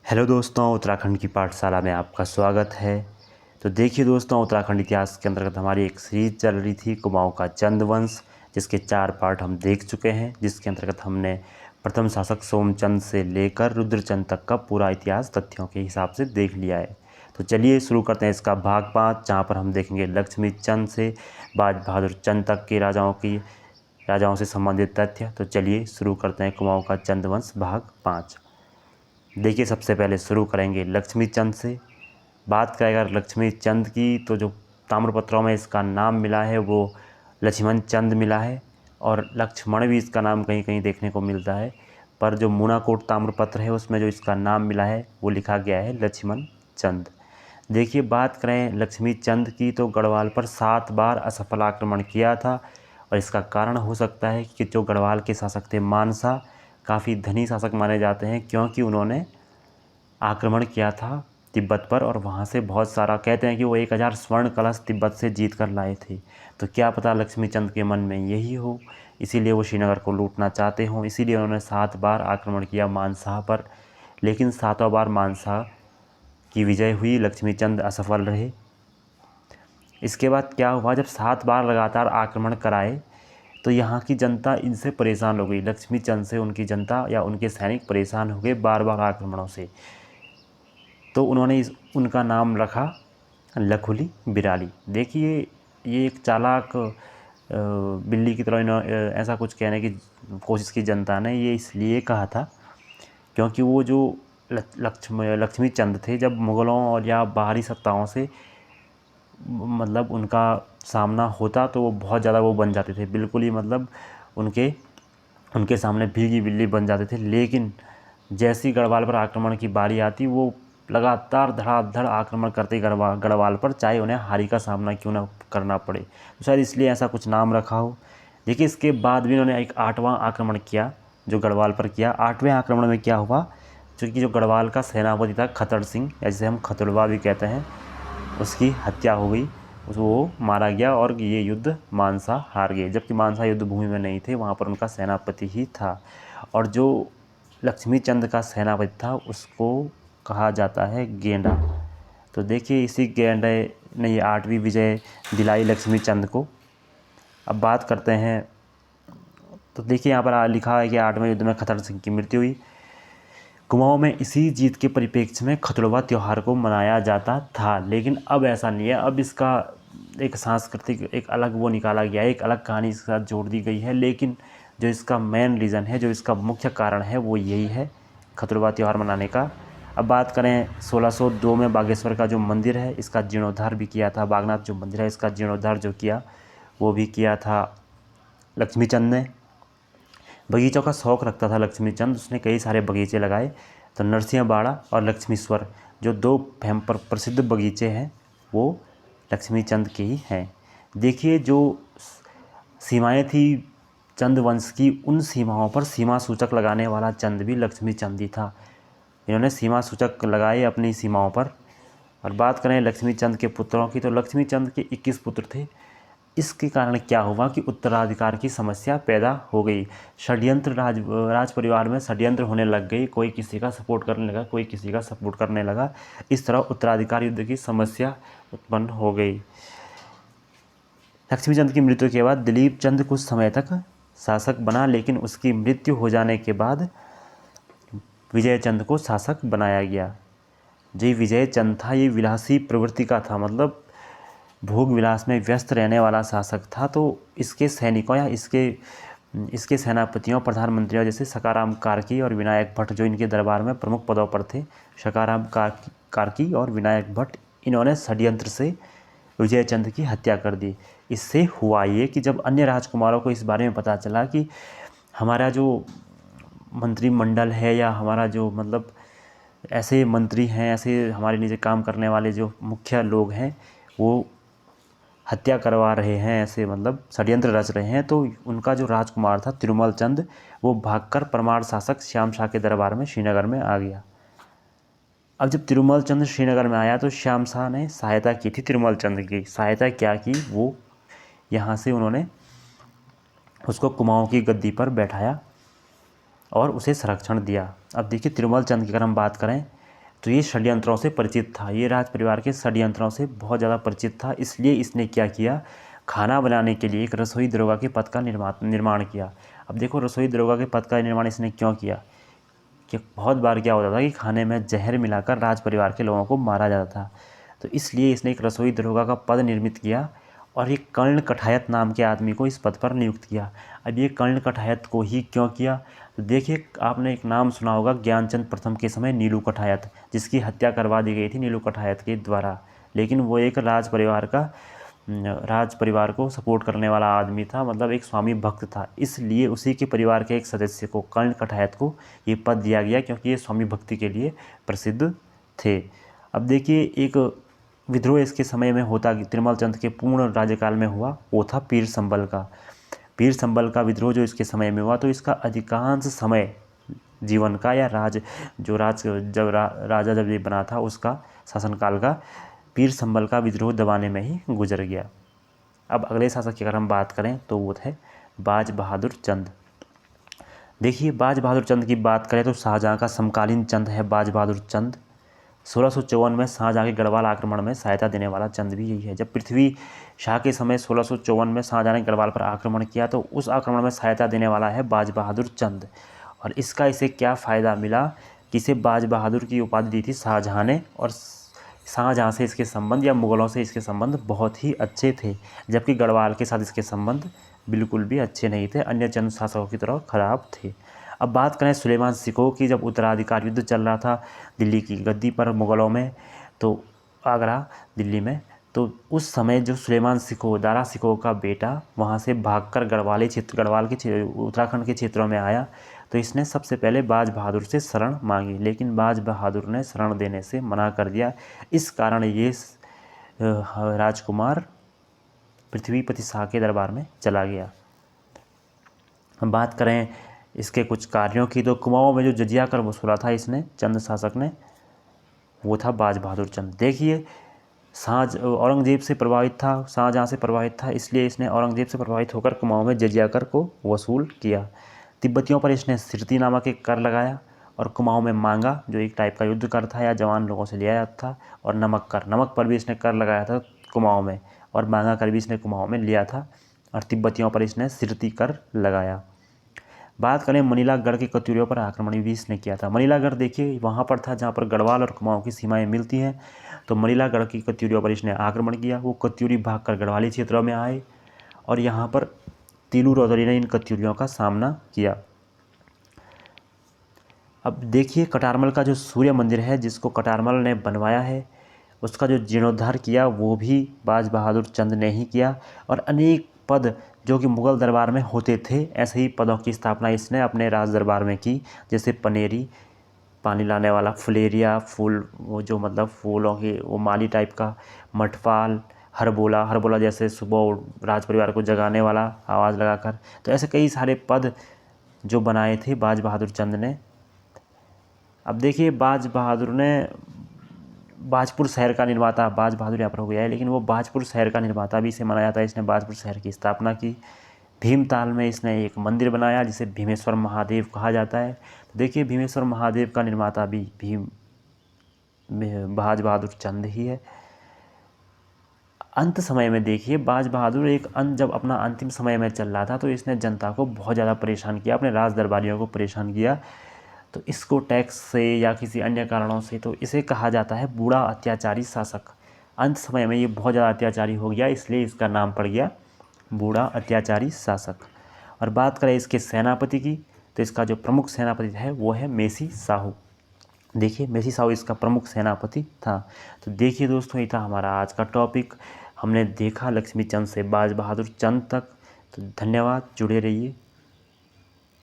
Hello दोस्तों, उत्तराखंड की पाठशाला में आपका स्वागत है। तो देखिए दोस्तों, उत्तराखंड इतिहास के अंतर्गत हमारी एक सीरीज़ चल रही थी कुमाऊं का चंदवंश, जिसके 4 पार्ट हम देख चुके हैं। जिसके अंतर्गत हमने प्रथम शासक सोमचंद से लेकर रुद्रचंद तक का पूरा इतिहास तथ्यों के हिसाब से देख लिया है। तो चलिए शुरू करते हैं इसका भाग 5, जहाँ पर हम देखेंगे लक्ष्मी चंद से बाज बहादुर चंद तक के राजाओं से संबंधित तथ्य। तो चलिए शुरू करते हैं कुमाऊं का चंदवंश भाग 5। देखिए, सबसे पहले शुरू करेंगे लक्ष्मी चंद से। बात करें अगर लक्ष्मी चंद की, तो जो ताम्रपत्रों में इसका नाम मिला है वो लक्ष्मण चंद मिला है, और लक्ष्मण भी इसका नाम कहीं कहीं देखने को मिलता है। पर जो मूनाकोट ताम्रपत्र है उसमें जो इसका नाम मिला है वो लिखा गया है लक्ष्मण चंद। देखिए, बात करें लक्ष्मी चंद की, तो गढ़वाल पर 7 बार असफल आक्रमण किया था। और इसका कारण हो सकता है कि जो गढ़वाल के शासक थे मानसा, काफ़ी धनी शासक माने जाते हैं, क्योंकि उन्होंने आक्रमण किया था तिब्बत पर, और वहाँ से बहुत सारा, कहते हैं कि वो 1000 स्वर्ण कलश तिब्बत से जीत कर लाए थे। तो क्या पता लक्ष्मी चंद के मन में यही हो, इसीलिए वो श्रीनगर को लूटना चाहते हों। इसीलिए उन्होंने 7 बार आक्रमण किया मानसा पर, लेकिन 7वां बार मानसा की विजय हुई, लक्ष्मी चंद असफल रहे। इसके बाद क्या हुआ, जब 7 बार लगातार आक्रमण कराए तो यहाँ की जनता इनसे परेशान हो गई। लक्ष्मी चंद से उनकी जनता या उनके सैनिक परेशान हो गए बार बार आक्रमणों से। तो उन्होंने उनका नाम रखा लखुली बिराली। देखिए, ये एक चालाक बिल्ली की तरह ऐसा कुछ कहने की कोशिश की जनता ने। ये इसलिए कहा था क्योंकि वो जो लक्ष्मी चंद थे, जब मुग़लों और या बाहरी सत्ताओं से मतलब उनका सामना होता तो वो बहुत ज़्यादा वो बन जाते थे, बिल्कुल ही मतलब उनके उनके सामने भीगी बिल्ली बन जाते थे। लेकिन जैसी गढ़वाल पर आक्रमण की बारी आती, वो लगातार धड़ाधड़ आक्रमण करते गढ़वाल पर, चाहे उन्हें हारी का सामना क्यों ना करना पड़े। तो शायद इसलिए ऐसा कुछ नाम रखा हो। देखिए, इसके बाद भी उन्होंने एक 8वां आक्रमण किया जो गढ़वाल पर किया। 8वें आक्रमण में क्या हुआ, क्योंकि जो गढ़वाल का सेनापति था खतर सिंह, जिसे हम खतुड़वा भी कहते हैं, उसकी हत्या हो गई, वो मारा गया और ये युद्ध मानसा हार गए। जबकि मानसा युद्ध भूमि में नहीं थे, वहाँ पर उनका सेनापति ही था। और जो लक्ष्मी चंद का सेनापति था उसको कहा जाता है गेंडा। तो देखिए, इसी गेंडे ने ये 8वीं विजय दिलाई लक्ष्मी चंद को। अब बात करते हैं, तो देखिए यहाँ पर लिखा है कि 8वें युद्ध में खतर सिंह की मृत्यु हुई। कुमाऊं में इसी जीत के परिप्रेक्ष्य में खतुड़वा त्यौहार को मनाया जाता था, लेकिन अब ऐसा नहीं है। अब इसका एक सांस्कृतिक एक अलग वो निकाला गया है, एक अलग कहानी इसके साथ जोड़ दी गई है। लेकिन जो इसका मेन रीज़न है, जो इसका मुख्य कारण है, वो यही है खतुड़वा त्यौहार मनाने का। अब बात करें 1602 में बागेश्वर का जो मंदिर है, इसका जीर्णोद्धार भी किया था। बागनाथ जो मंदिर है, इसका जीर्णोद्धार जो किया वो भी किया था लक्ष्मी चंद ने। बगीचों का शौक़ रखता था लक्ष्मी चंद, उसने कई सारे बगीचे लगाए। तो नरसिंहबाड़ा और लक्ष्मीश्वर जो 2 प्रसिद्ध बगीचे हैं वो लक्ष्मी चंद के ही हैं। देखिए, जो सीमाएं थी चंद वंश की, उन सीमाओं पर सीमा सूचक लगाने वाला चंद भी लक्ष्मी चंद ही था। इन्होंने सीमा सूचक लगाए अपनी सीमाओं पर। और बात करें लक्ष्मी चंद के पुत्रों की, तो लक्ष्मी चंद के 21 पुत्र थे। इसके कारण क्या हुआ कि उत्तराधिकार की समस्या पैदा हो गई। षड्यंत्र राज परिवार में षड्यंत्र होने लग गई। कोई किसी का सपोर्ट करने लगा, कोई किसी का सपोर्ट करने लगा। इस तरह उत्तराधिकार युद्ध की समस्या उत्पन्न हो गई। लक्ष्मीचंद की मृत्यु के बाद दिलीप चंद कुछ समय तक शासक बना, लेकिन उसकी मृत्यु हो जाने के बाद विजय चंद को शासक बनाया गया। जो विजय चंद था, ये विलासी प्रवृत्ति का था, मतलब भोग विलास में व्यस्त रहने वाला शासक था। तो इसके सैनिकों या इसके सेनापतियों, प्रधानमंत्रियों जैसे सकाराम कार्की और विनायक भट्ट, जो इनके दरबार में प्रमुख पदों पर थे, सकाराम कार्की और विनायक भट्ट, इन्होंने षड्यंत्र से विजय चंद की हत्या कर दी। इससे हुआ ये कि जब अन्य राजकुमारों को इस बारे में पता चला कि हमारा जो मंत्रिमंडल है, या हमारा जो मतलब ऐसे मंत्री हैं, ऐसे हमारे नीचे काम करने वाले जो मुख्य लोग हैं, वो हत्या करवा रहे हैं, ऐसे मतलब षड्यंत्र रच रहे हैं, तो उनका जो राजकुमार था तिरुमल चंद, वो भागकर परमार शासक श्याम शाह के दरबार में श्रीनगर में आ गया। अब जब तिरुमल चंद श्रीनगर में आया तो श्याम शाह ने सहायता की थी तिरुमल चंद की। सहायता क्या की, वो यहाँ से उन्होंने उसको कुमाऊं की गद्दी पर बैठाया और उसे संरक्षण दिया। अब देखिए, तिरुमल चंद की अगर हम बात करें, तो ये षड्यंत्रों से परिचित था, ये राज परिवार के षड्यंत्रों से बहुत ज़्यादा परिचित था। इसलिए इसने क्या किया, खाना बनाने के लिए एक रसोई दरोगा के पद का निर्माण किया। अब देखो रसोई दरोगा के पद का निर्माण इसने क्यों किया कि बहुत बार क्या होता था कि खाने में जहर मिलाकर राज परिवार के लोगों को मारा जाता था। तो इसलिए इसने एक रसोई दरोगा का पद निर्मित किया और एक कर्ण कठायत नाम के आदमी को इस पद पर नियुक्त किया। अब ये कर्ण कठायत को ही क्यों किया, तो देखिए आपने एक नाम सुना होगा ज्ञानचंद प्रथम के समय नीलू कठायत, जिसकी हत्या करवा दी गई थी नीलू कठायत के द्वारा। लेकिन वो एक राज परिवार को सपोर्ट करने वाला आदमी था, मतलब एक स्वामी भक्त था। इसलिए उसी के परिवार के एक सदस्य को कर्ण कठायत को ये पद दिया गया क्योंकि ये स्वामी भक्ति के लिए प्रसिद्ध थे। अब देखिए एक विद्रोह इसके समय में होता कि तिरुमल चंद के पूर्ण राज्यकाल में हुआ, वो था पीर संबल का। पीर संबल का विद्रोह जो इसके समय में हुआ, तो इसका अधिकांश समय जीवन का या राजा जब ये बना था उसका शासनकाल का पीर संबल का विद्रोह दबाने में ही गुजर गया। अब अगले शासक की अगर हम बात करें तो वो थे बाज बहादुर चंद। देखिए बाज बहादुर चंद की बात करें तो शाहजहाँ का समकालीन चंद है बाज बहादुर चंद। 1654 में शाहजहाँ के गढ़वाल आक्रमण में सहायता देने वाला चंद भी यही है। जब पृथ्वी शाह के समय 1654 में शाहजहाँ ने गढ़वाल पर आक्रमण किया, तो उस आक्रमण में सहायता देने वाला है बाज बहादुर चंद। और इसका इसे क्या फ़ायदा मिला कि इसे बाज बहादुर की उपाधि दी थी शाहजहाँ ने, और शाहजहाँ से इसके संबंध या मुग़लों से इसके संबंध बहुत ही अच्छे थे, जबकि गढ़वाल के साथ इसके संबंध बिल्कुल भी अच्छे नहीं थे, अन्य चंद शासकों की तरह खराब थे। अब बात करें सुलेमान सिकोह की, जब उत्तराधिकार युद्ध चल रहा था दिल्ली की गद्दी पर मुग़लों में, तो आगरा दिल्ली में, तो उस समय जो सुलेमान सिकोह दारा सिकोह का बेटा वहाँ से भागकर उत्तराखंड के क्षेत्रों में आया, तो इसने सबसे पहले बाज बहादुर से शरण मांगी, लेकिन बाज बहादुर ने शरण देने से मना कर दिया। इस कारण ये राजकुमार पृथ्वीपति शाह के दरबार में चला गया। हम बात करें इसके कुछ कार्यों की, तो कुमाऊं में जो जजिया कर वसूला था इसने चंद शासक ने, वो था बाज बहादुर चंद। देखिए औरंगजेब से प्रभावित था, शाहजहाँ से प्रभावित था, इसलिए इसने औरंगजेब से प्रभावित होकर कुमाऊं में जजिया कर को वसूल किया। तिब्बतियों पर इसने सिरती नामक एक कर लगाया, और कुमाऊं में मांगा जो एक टाइप का युद्ध कर था या जवान लोगों से लिया जाता था, और नमक पर भी इसने कर लगाया था कुमाऊं में, और मांगा कर भी इसने कुमाऊं में लिया था, और तिब्बतियों पर इसने सिरती कर लगाया। बात करें मनीलागढ़ के कत्यूरियों पर आक्रमण भी इसने किया था। मनीलागढ़ देखिए वहाँ पर था जहाँ पर गढ़वाल और कुमाऊं की सीमाएं मिलती हैं, तो मनीलागढ़ की कत्यूरियों पर इसने आक्रमण किया। वो कत्यूरी भागकर गढ़वाली क्षेत्रों में आए, और यहाँ पर तीलू रौदरी ने इन कत्यूरियों का सामना किया। अब देखिए कटारमल का जो सूर्य मंदिर है, जिसको कटारमल ने बनवाया है, उसका जो जीर्णोद्धार किया वो भी बाज बहादुर चंद ने ही किया। और अनेक पद जो कि मुग़ल दरबार में होते थे, ऐसे ही पदों की स्थापना इसने अपने राज दरबार में की, जैसे पनेरी, पानी लाने वाला, फुलेरिया, फूल वो जो मतलब फूलों की वो माली टाइप का, मटवाल, हरबोला जैसे सुबह राज परिवार को जगाने वाला आवाज़ लगाकर। तो ऐसे कई सारे पद जो बनाए थे बाज बहादुर चंद ने। अब देखिए बाज बहादुर ने बाजपुर शहर का निर्माता, बाज बहादुर यहाँ पर हो गया है, लेकिन वो बाजपुर शहर का निर्माता भी इसे माना जाता है। इसने बाजपुर शहर की स्थापना की। भीमताल में इसने एक मंदिर बनाया जिसे भीमेश्वर महादेव कहा जाता है। तो देखिए भीमेश्वर महादेव का निर्माता भी बाज बहादुर चंद ही है। अंत समय में देखिए बाज बहादुर जब अपना अंतिम समय में चल रहा था, तो इसने जनता को बहुत ज़्यादा परेशान किया, अपने राज दरबारियों को परेशान किया। तो इसको टैक्स से या किसी अन्य कारणों से, तो इसे कहा जाता है बूढ़ा अत्याचारी शासक। अंत समय में ये बहुत ज़्यादा अत्याचारी हो गया, इसलिए इसका नाम पड़ गया बूढ़ा अत्याचारी शासक। और बात करें इसके सेनापति की, तो इसका जो प्रमुख सेनापति है वो है मेसी साहू। देखिए मेसी साहू इसका प्रमुख सेनापति था। तो देखिए दोस्तों, ये था हमारा आज का टॉपिक। हमने देखा लक्ष्मी चंद से बाज बहादुर चंद तक। तो धन्यवाद, जुड़े रहिए।